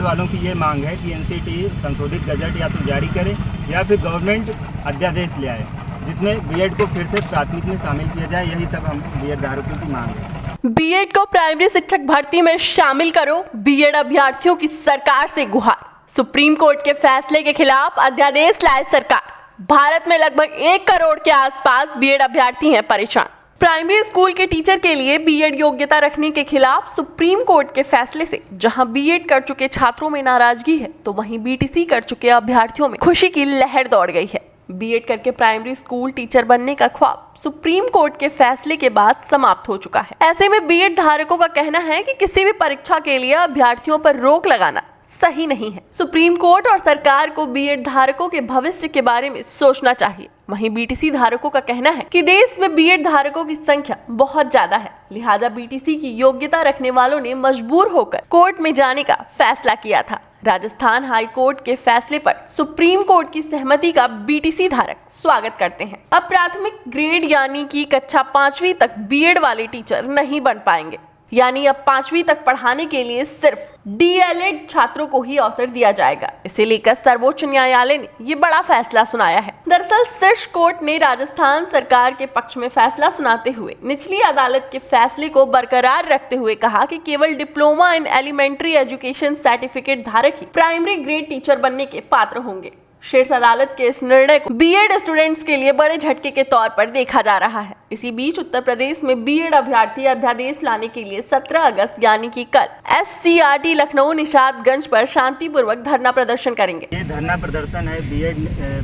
BEd वालों की ये मांग है कि एनसीटी संशोधित गजट या तो जारी करे या फिर गवर्नमेंट अध्यादेश ले आए जिसमें बीएड को फिर से प्राथमिक में शामिल किया जाए। यही सब हम बीएड धारकों की मांग है। बीएड को प्राइमरी शिक्षक भर्ती में शामिल करो, बीएड अभ्यर्थियों की सरकार से गुहार। सुप्रीम कोर्ट के फैसले के खिलाफ अध्यादेश लाए सरकार। भारत में लगभग 1 करोड़ के आसपास बीएड अभ्यर्थी हैं परेशान। प्राइमरी स्कूल के टीचर के लिए बीएड योग्यता रखने के खिलाफ सुप्रीम कोर्ट के फैसले से जहां बीएड कर चुके छात्रों में नाराजगी है, तो वहीं बीटीसी कर चुके अभ्यर्थियों में खुशी की लहर दौड़ गई है। बीएड करके प्राइमरी स्कूल टीचर बनने का ख्वाब सुप्रीम कोर्ट के फैसले के बाद समाप्त हो चुका है। ऐसे में बीएड धारकों का कहना है कि किसी भी परीक्षा के लिए अभ्यर्थियों पर रोक लगाना सही नहीं है। सुप्रीम कोर्ट और सरकार को बीएड धारकों के भविष्य के बारे में सोचना चाहिए। वहीं बीटीसी धारकों का कहना है कि देश में बीएड धारकों की संख्या बहुत ज्यादा है, लिहाजा बीटीसी की योग्यता रखने वालों ने मजबूर होकर कोर्ट में जाने का फैसला किया था। राजस्थान हाई कोर्ट के फैसले पर सुप्रीम कोर्ट की सहमति का बीटीसी धारक स्वागत करते हैं। अब प्राथमिक ग्रेड यानी कि कक्षा 5वीं तक बीएड वाले टीचर नहीं बन पाएंगे, यानी अब 5वीं तक पढ़ाने के लिए सिर्फ डीएलएड छात्रों को ही अवसर दिया जाएगा। इसे लेकर सर्वोच्च न्यायालय ने ये बड़ा फैसला सुनाया है। दरअसल शीर्ष कोर्ट ने राजस्थान सरकार के पक्ष में फैसला सुनाते हुए निचली अदालत के फैसले को बरकरार रखते हुए कहा कि केवल diploma in elementary education certificate धारक ही प्राइमरी ग्रेड टीचर बनने के पात्र होंगे। शीर्ष अदालत के इस निर्णय को बीएड स्टूडेंट्स के लिए बड़े झटके के तौर पर देखा जा रहा है। इसी बीच उत्तर प्रदेश में बीएड अभ्यर्थी अध्यादेश लाने के लिए 17 अगस्त यानी कि कल एससीईआरटी लखनऊ निषादगंज पर शांतिपूर्वक धरना प्रदर्शन करेंगे। ये धरना प्रदर्शन है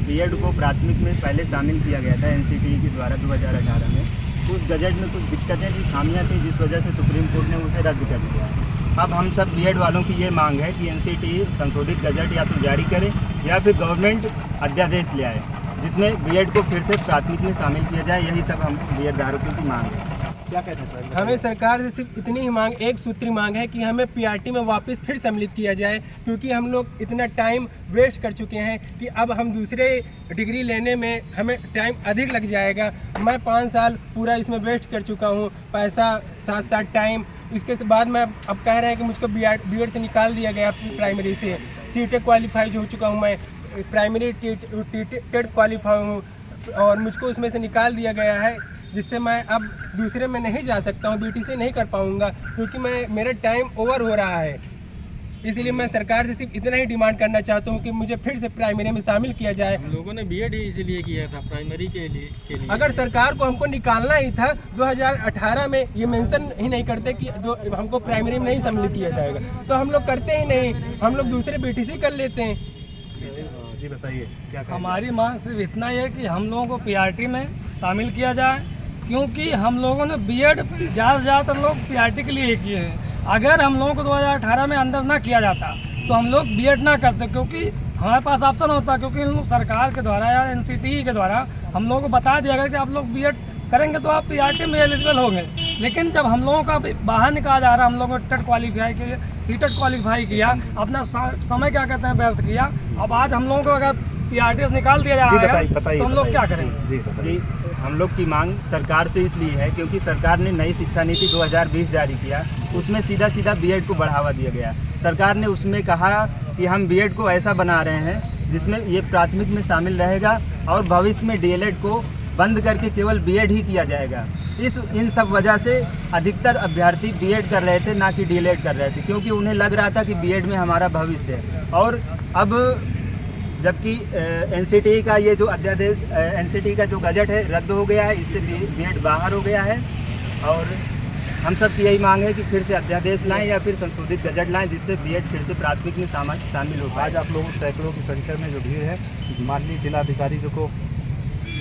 बीएड को प्राथमिक में पहले शामिल किया गया था एनसीटी के द्वारा 2018 में। उस गजट में कुछ दिक्कतें थी, खामियां थी, जिस वजह से सुप्रीम कोर्ट ने उसे रद्द कर दिया। अब हम सब बीएड वालों की ये मांग है कि एनसीटी संशोधित गजट या तो जारी करे या फिर गवर्नमेंट अध्यादेश ले आए जिसमें बीएड को फिर से प्राथमिक में शामिल किया जाए। यही सब हम बीएड धारकों की मांग है। क्या कहते हैं सर? हमें सरकार से सिर्फ इतनी ही मांग, एक सूत्री मांग है कि हमें पीआरटी में वापस फिर सम्मिलित किया जाए, क्योंकि हम लोग इतना टाइम वेस्ट कर चुके हैं कि अब हम दूसरे डिग्री लेने में हमें टाइम अधिक लग जाएगा। मैं 5 साल पूरा इसमें वेस्ट कर चुका हूँ, पैसा साथ साथ टाइम। इसके बाद मैं अब कह रहे हैं कि मुझको बीएड से निकाल दिया गया प्राइमरी से। सीटेट क्वालिफाई हो चुका हूँ मैं, प्राइमरी टेट क्वालिफाई हूँ और मुझको उसमें से निकाल दिया गया है, जिससे मैं अब दूसरे में नहीं जा सकता हूँ, बीटीसी नहीं कर पाऊँगा, क्योंकि मेरा टाइम ओवर हो रहा है। इसलिए मैं सरकार से सिर्फ इतना ही डिमांड करना चाहता हूँ कि मुझे फिर से प्राइमरी में शामिल किया जाए। हम लोगों ने बीएड ही इसीलिए किया था, प्राइमरी के लिए। अगर सरकार को हमको निकालना ही था 2018 में, ये मेंशन ही नहीं करते कि हमको प्राइमरी में नहीं सम्मिलित किया जाएगा, तो हम लोग करते ही नहीं, हम लोग दूसरे बीटीसी कर लेते हैं। जी बताइए क्या हमारी मांग सिर्फ इतना ही है कि हम लोगों को पीआरटी में शामिल किया जाए, क्योंकि हम लोगों ने बीएड ज़्यादा से ज़्यादातर लोग पीआरटी के लिए ही किए हैं। अगर हम लोगों को 2018 में अंदर ना किया जाता तो हम लोग बीएड ना करते, क्योंकि हमारे पास ऑप्शन होता, क्योंकि सरकार के द्वारा या एनसीटी के द्वारा हम लोगों को बता दिया गया कि आप लोग बीएड करेंगे तो आप पीआरटी में एलिजिबल होंगे। लेकिन जब हम लोगों का बाहर निकाला जा रहा, हम लोगों को टेट क्वालिफाई किया, सीटेट क्वालिफाई किया, अपना समय क्या कहते हैं व्यस्त किया, अब आज हम लोगों को अगर पीआरटी निकाल दिया जा रहा है तो हम लोग क्या करेंगे? जी हम लोग की मांग सरकार से इसलिए है क्योंकि सरकार ने नई शिक्षा नीति 2020 जारी किया, उसमें सीधा बीएड को बढ़ावा दिया गया। सरकार ने उसमें कहा कि हम बीएड को ऐसा बना रहे हैं जिसमें ये प्राथमिक में शामिल रहेगा और भविष्य में डीएलएड को बंद करके केवल बीएड ही किया जाएगा। इन सब वजह से अधिकतर अभ्यर्थी बीएड कर रहे थे, ना कि डीएलएड कर रहे थे, क्योंकि उन्हें लग रहा था कि बीएड में हमारा भविष्य है। और अब जबकि एनसीटी का ये जो अध्यादेश, एनसीटी का जो गजट है रद्द हो गया है, इससे बीएड बाहर हो गया है और हम सब की यही मांग है कि फिर से अध्यादेश लाएं या फिर संशोधित गजट लाएं, जिससे बीएड फिर से प्राथमिक में शामिल हो। आज आप लोगों सैकड़ों की संख्या में जो भीड़ है, माननीय जिलाधिकारी जो को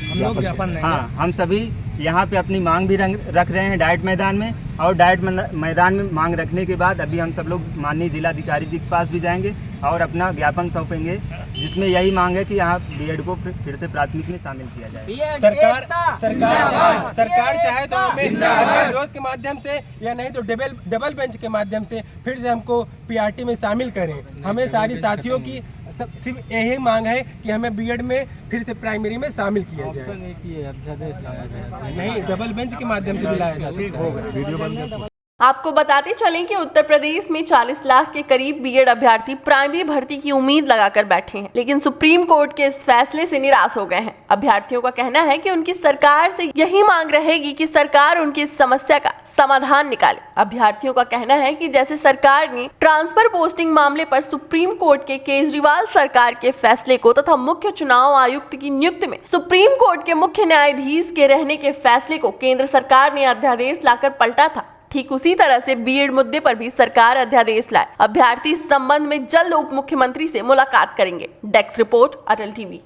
हम लोग ज्ञापन देंगे। हाँ, हम सभी यहाँ पे अपनी मांग भी रख रहे हैं डाइट मैदान में, और डाइट मैदान में मांग रखने के बाद अभी हम सब लोग माननीय जिलाधिकारी जी के पास भी जाएंगे और अपना ज्ञापन सौंपेंगे, जिसमें यही मांग है कि यहाँ बीएड को फिर से प्राथमिक में शामिल किया जाए। सरकार चाहे तो हमें रोज के माध्यम से या नहीं तो डबल बेंच के माध्यम से फिर से हमको पीआरटी में शामिल करें। हमें सारी साथियों की सिर्फ यही मांग है कि हमें बीएड में फिर से प्राइमरी में शामिल किया जाए। नहीं, डबल बेंच के माध्यम से भी लाया जा सकता है। वीडियो बंद आपको बताते चलें कि उत्तर प्रदेश में 40 लाख के करीब बीएड अभ्यर्थी प्राइमरी भर्ती की उम्मीद लगाकर बैठे हैं, लेकिन सुप्रीम कोर्ट के इस फैसले से निराश हो गए हैं। अभ्यर्थियों का कहना है कि उनकी सरकार से यही मांग रहेगी कि सरकार उनकी इस समस्या का समाधान निकाले। अभ्यर्थियों का कहना है कि जैसे सरकार ने ट्रांसफर पोस्टिंग मामले पर सुप्रीम कोर्ट के केजरीवाल सरकार के फैसले को तथा मुख्य चुनाव आयुक्त की नियुक्ति में सुप्रीम कोर्ट के मुख्य न्यायाधीश के रहने के फैसले को केंद्र सरकार ने अध्यादेश लाकर पलटा था, ठीक उसी तरह से बीएड मुद्दे पर भी सरकार अध्यादेश लाए। अभ्यर्थी इस संबंध में जल्द उप मुख्यमंत्री से मुलाकात करेंगे। डेस्क रिपोर्ट, अटल टीवी।